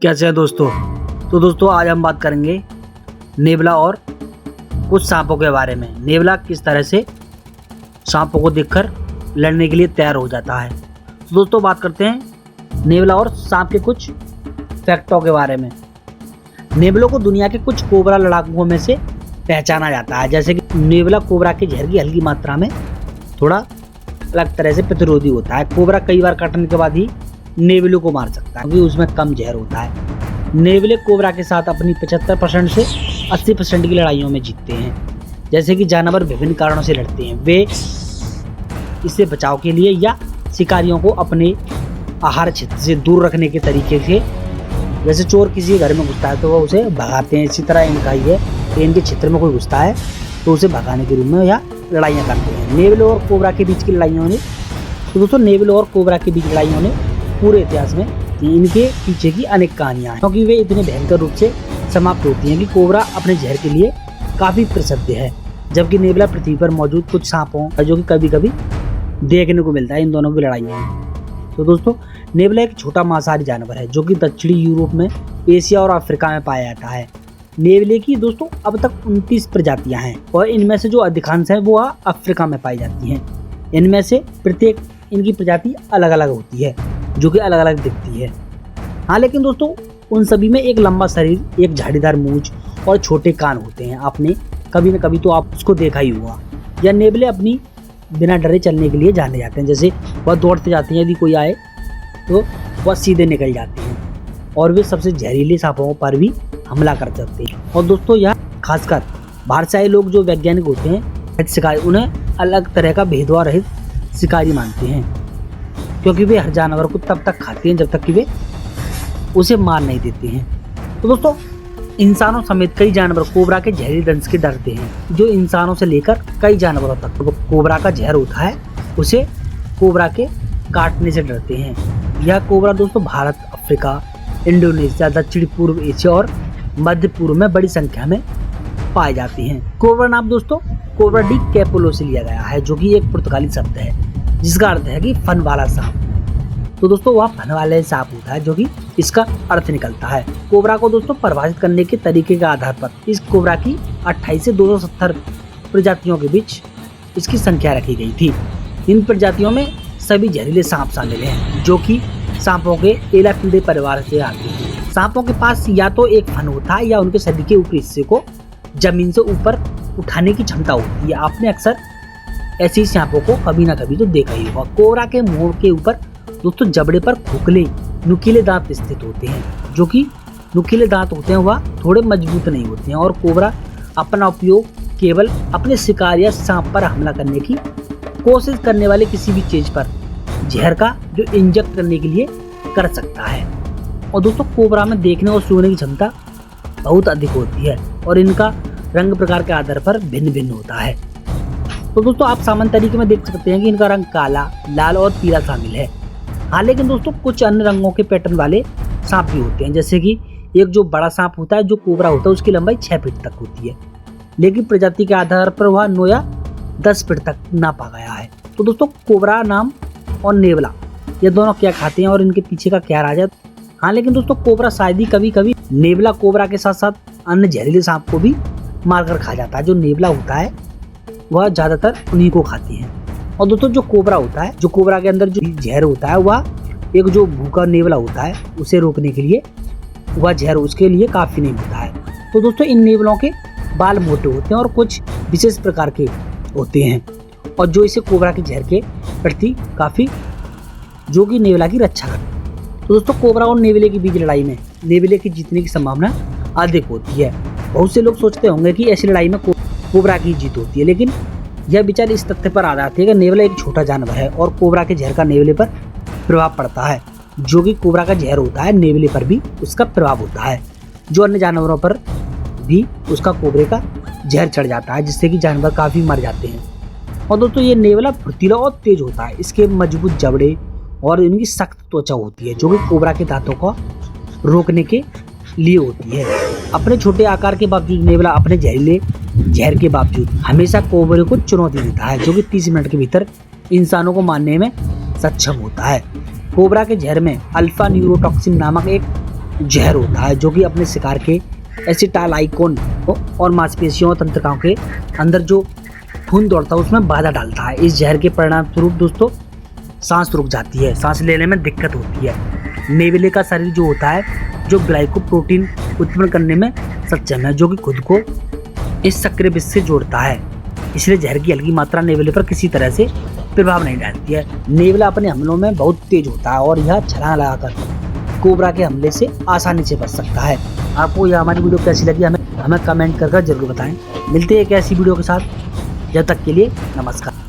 कैसे हैं दोस्तों। तो दोस्तों आज हम बात करेंगे नेवला और कुछ सांपों के बारे में। नेवला किस तरह से सांपों को देखकर लड़ने के लिए तैयार हो जाता है। तो दोस्तों बात करते हैं नेवला और सांप के कुछ फैक्टों के बारे में। नेवलों को दुनिया के कुछ कोबरा लड़ाकुओं में से पहचाना जाता है। जैसे कि नेवला कोबरा के जहर की हल्की मात्रा में थोड़ा अलग तरह से प्रतिरोधी होता है। कोबरा कई बार काटने के बाद ही नेवले को मार सकता है क्योंकि उसमें कम जहर होता है। नेवले कोबरा के साथ अपनी 75% से 80% की लड़ाइयों में जीतते हैं। जैसे कि जानवर विभिन्न कारणों से लड़ते हैं। वे इससे बचाव के लिए या शिकारियों को अपने आहार क्षेत्र से दूर रखने के तरीके से, जैसे चोर किसी घर में घुसता है तो वह उसे भगाते हैं। इसी तरह इनका ही है कि इनके क्षेत्र में कोई घुसता है तो उसे भगाने के रूप में या लड़ाइयाँ करते हैं। नेवले और कोबरा के बीच की लड़ाइयों ने नेवले और कोबरा के बीच लड़ाइयों ने पूरे इतिहास में इनके पीछे की अनेक कहानियां हैं, क्योंकि वे इतने भयंकर रूप से समाप्त होती हैं कि कोबरा अपने जहर के लिए काफी प्रसिद्ध है, जबकि नेवला पृथ्वी पर मौजूद कुछ सांपों जो कि कभी कभी देखने को मिलता है इन दोनों की लड़ाइयाँ। तो दोस्तों नेवला एक छोटा मांसाहारी जानवर है जो कि दक्षिणी यूरोप में, एशिया और अफ्रीका में पाया जाता है। नेवले की दोस्तों अब तक 29 प्रजातियां हैं और इनमें से जो अधिकांश है वो अफ्रीका में पाई जाती हैं। इनमें से प्रत्येक इनकी प्रजाति अलग अलग होती है जो कि अलग अलग दिखती है। हाँ, लेकिन दोस्तों उन सभी में एक लंबा शरीर, एक झाड़ीदार मूंछ और छोटे कान होते हैं। आपने कभी न कभी तो आप उसको देखा ही हुआ। यह नेवले अपनी बिना डरे चलने के लिए जाने जाते हैं। जैसे वह दौड़ते जाते हैं, यदि कोई आए तो वह सीधे निकल जाते हैं और वे सबसे जहरीले सांपों पर भी हमला कर सकते हैं। और दोस्तों यह खासकर बाहर से आए लोग जो वैज्ञानिक होते हैं, शिकारी, उन्हें अलग तरह का भेदभाव रहित शिकारी मानते हैं, क्योंकि वे हर जानवर को तब तक खाते हैं जब तक कि वे उसे मार नहीं देते हैं। तो दोस्तों इंसानों समेत कई जानवर कोबरा के जहरीले दंश के डरते हैं। जो इंसानों से लेकर कई जानवरों तक कोबरा का जहर होता है उसे कोबरा के काटने से डरते हैं। यह कोबरा दोस्तों भारत, अफ्रीका, इंडोनेशिया, दक्षिण पूर्व एशिया और मध्य पूर्व में बड़ी संख्या में पाए जाते हैं। कोबरा नाम दोस्तों कोबरा डी कैपुलो से लिया गया है, जो कि एक पुर्तगाली शब्द है जिसका अर्थ है कि फन वाला सांप। तो दोस्तों वह फन वाला सांप होता है जो कि इसका अर्थ निकलता है। कोबरा को दोस्तों परिभाषित करने के तरीके के आधार पर इस कोबरा की 28 से 270 प्रजातियों के बीच इसकी संख्या रखी गई थी। इन प्रजातियों में सभी जहरीले सांप शामिल हैं जो कि सांपों के एलाफिडे परिवार से आते हैं। सांपों के पास या तो एक फन होता है या उनके शरीर के ऊपरी हिस्से को जमीन से ऊपर उठाने की क्षमता होती है। आपने अक्सर ऐसी सांपों को कभी ना कभी तो देखा ही होगा। कोबरा के मुंह के ऊपर दोस्तों जबड़े पर खोखले नुकीले दांत स्थित होते हैं। जो कि नुकीले दांत होते हैं वह थोड़े मजबूत नहीं होते हैं और कोबरा अपना उपयोग केवल अपने शिकार या सांप पर हमला करने की कोशिश करने वाले किसी भी चीज पर जहर का जो इंजेक्ट करने के लिए कर सकता है। और दोस्तों कोबरा में देखने और सूंघने की क्षमता बहुत अधिक होती है और इनका रंग प्रकार के आधार पर भिन्न भिन्न होता है। तो दोस्तों आप सामान्य तरीके में देख सकते हैं कि इनका रंग काला, लाल और पीला शामिल है। हाँ, लेकिन दोस्तों कुछ अन्य रंगों के पैटर्न वाले सांप भी होते हैं। जैसे कि एक जो बड़ा सांप होता है, जो कोबरा होता है, उसकी लंबाई 6 फीट तक होती है, लेकिन प्रजाति के आधार पर वह 9 या 10 फीट तक नापा गया है। तो दोस्तों कोबरा नाम और नेवला ये दोनों क्या खाते हैं और इनके पीछे का क्या राज है। हाँ, लेकिन दोस्तों कोबरा शायद ही कभी कभी नेवला कोबरा के साथ साथ अन्य जहरीले सांप को भी मारकर खा जाता है। जो नेवला होता है वह ज्यादातर उन्हीं को खाती है। और दोस्तों जो कोबरा होता है, जो कोबरा के अंदर जो जहर होता है, वह एक जो भूखा नेवला होता है उसे रोकने के लिए वह जहर उसके लिए काफी नहीं होता है। तो दोस्तों इन नेवलों के बाल मोटे होते हैं और कुछ विशेष प्रकार के होते हैं और जो इसे कोबरा के जहर के प्रति काफी जो कि नेवला की रक्षा करते हैं। तो दोस्तों कोबरा और नेवले के बीच लड़ाई में नेवले की जीतने की संभावना अधिक होती है। बहुत से लोग सोचते होंगे कि ऐसी लड़ाई में कोबरा की जीत होती है, लेकिन यह विचार इस तथ्य पर आधारित है कि नेवला एक छोटा जानवर है और कोबरा के जहर का नेवले पर प्रभाव पड़ता है। जो कि कोबरा का जहर होता है नेवले पर भी उसका प्रभाव होता है। जो अन्य जानवरों पर भी उसका कोबरे का जहर चढ़ जाता है, जिससे कि जानवर काफी मर जाते हैं। और दोस्तों ये नेवला फुर्तीला और तेज होता है। इसके मजबूत जबड़े और इनकी सख्त त्वचा होती है जो कि कोबरा के दांतों को रोकने के लिए होती है। अपने छोटे आकार के बावजूद नेवला अपने जहरीले जहर के बावजूद हमेशा कोबरे को चुनौती देता है, जो कि 30 मिनट के भीतर इंसानों को मारने में सक्षम होता है। कोबरा के जहर में अल्फा न्यूरोटॉक्सिन नामक एक जहर होता है जो कि अपने शिकार के एसिटाइलकोलाइन और मांसपेशियों और तंत्रिकाओं के अंदर जो खून दौड़ता है उसमें बाधा डालता है। इस जहर के परिणाम स्वरूप दोस्तों सांस रुक जाती है, सांस लेने में दिक्कत होती है। नेवले का शरीर जो होता है जो ग्लाइकोप्रोटीन उत्पन्न करने में सक्षम है, जो कि खुद को इस सक्रिय विष से जोड़ता है। इसलिए जहर की हल्की मात्रा नेवले पर किसी तरह से प्रभाव नहीं डालती है। नेवला अपने हमलों में बहुत तेज होता है और यह छलांग लगाकर कोबरा के हमले से आसानी से बच सकता है। आपको यह हमारी वीडियो कैसी लगी हमें कमेंट कर जरूर बताएं। मिलते हैं एक ऐसी वीडियो के साथ, जब तक के लिए नमस्कार।